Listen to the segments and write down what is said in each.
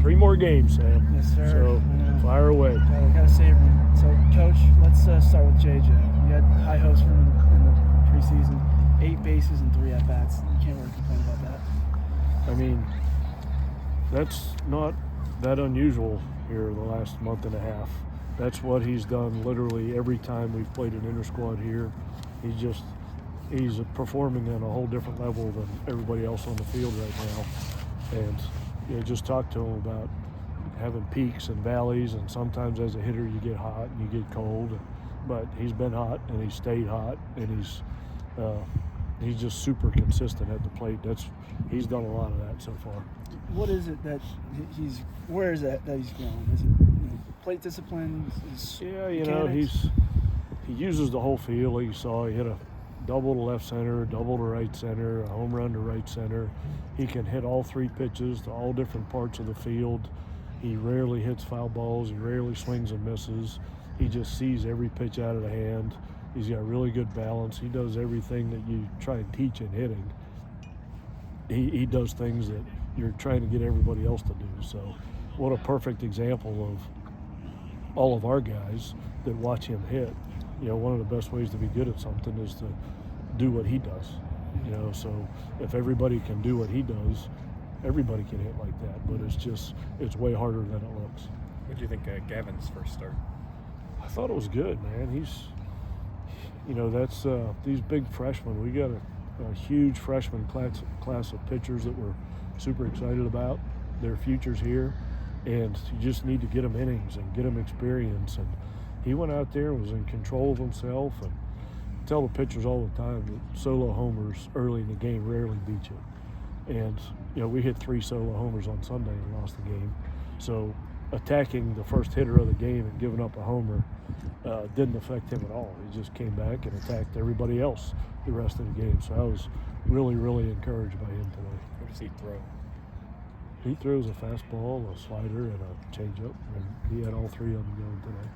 3 more games, Sam. Yes, sir. So fire away. Gotta save him. So, Coach, let's start with JJ. You had high hopes for him in the preseason. 8 bases and 3 at-bats. You can't really complain about that. I mean, that's not that unusual here the last month and a half. That's what he's done literally every time we've played an inter-squad here. He's performing on a whole different level than everybody else on the field right now. And just talk to him about having peaks and valleys, and sometimes as a hitter you get hot and you get cold. But he's been hot and he's stayed hot, and he's just super consistent at the plate. He's done a lot of that so far. What is it that where is that he's grown? Is it plate discipline? He uses the whole field. Like you saw, he hit a double to left center, double to right center, a home run to right center. He can hit all 3 pitches to all different parts of the field. He rarely hits foul balls. He rarely swings and misses. He just sees every pitch out of the hand. He's got really good balance. He does everything that you try and teach in hitting. He does things that you're trying to get everybody else to do. So what a perfect example of all of our guys that watch him hit. One of the best ways to be good at something is to do what he does. So if everybody can do what he does, everybody can hit like that. But it's way harder than it looks. What do you think of Gavins' first start? I thought it was good, man. That's these big freshmen. We got a huge freshman class of pitchers that we're super excited about. Their future's here, and you just need to get them innings and get them experience. And he went out there and was in control of himself. And I tell the pitchers all the time that solo homers early in the game rarely beat you. And we hit 3 solo homers on Sunday and lost the game. So attacking the first hitter of the game and giving up a homer didn't affect him at all. He just came back and attacked everybody else the rest of the game. So I was really, really encouraged by him today. What does he throw? He throws a fastball, a slider, and a changeup, and he had all 3 of them going today.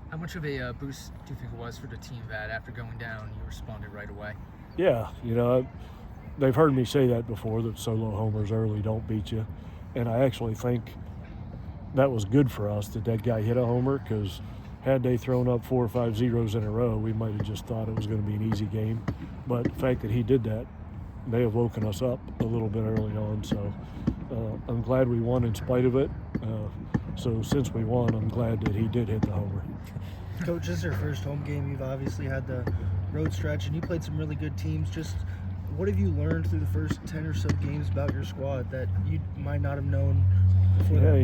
How much of a boost do you think it was for the team that after going down, you responded right away? Yeah, they've heard me say that before, that solo homers early don't beat you. And I actually think that was good for us that guy hit a homer, because had they thrown up 4 or 5 zeros in a row, we might have just thought it was going to be an easy game. But the fact that he did that may have woken us up a little bit early on. So I'm glad we won in spite of it. So since we won, I'm glad that he did hit the homer. Coach, this is your first home game. You've obviously had the road stretch, and you played some really good teams. Just what have you learned through the first 10 or so games about your squad that you might not have known before? Yeah,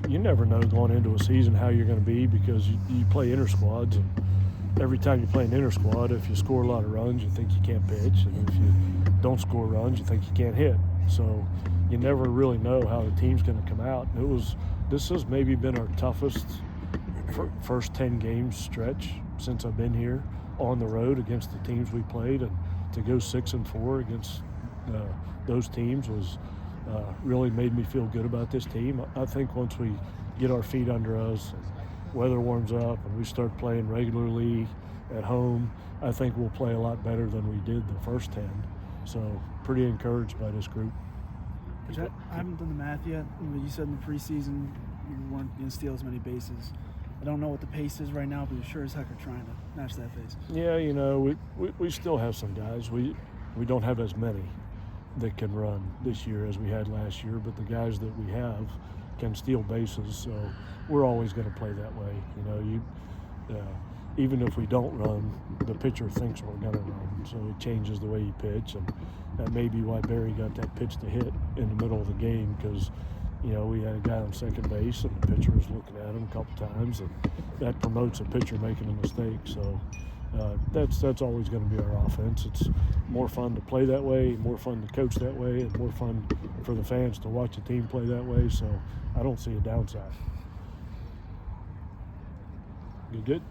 you never know going into a season how you're going to be, because you play inter-squads, and every time you play an inter-squad, if you score a lot of runs, you think you can't pitch, and if you don't score runs, you think you can't hit. So you never really know how the team's going to come out. This has maybe been our toughest first 10 games stretch since I've been here on the road against the teams we played, and to go 6-4 against those teams was really made me feel good about this team. I think once we get our feet under us, weather warms up, and we start playing regularly at home, I think we'll play a lot better than we did the first 10. So pretty encouraged by this group. I haven't done the math yet. You said in the preseason you weren't going to steal as many bases. I don't know what the pace is right now, but you sure as heck are trying to match that pace. Yeah, we still have some guys. We don't have as many that can run this year as we had last year, but the guys that we have can steal bases, so we're always going to play that way. Even if we don't run, the pitcher thinks we're going to run, so it changes the way you pitch, and that may be why Barry got that pitch to hit in the middle of the game, because we had a guy on second base, and the pitcher was looking at him a couple times, and that promotes a pitcher making a mistake. So that's always going to be our offense. It's more fun to play that way, more fun to coach that way, and more fun for the fans to watch a team play that way. So I don't see a downside. You good?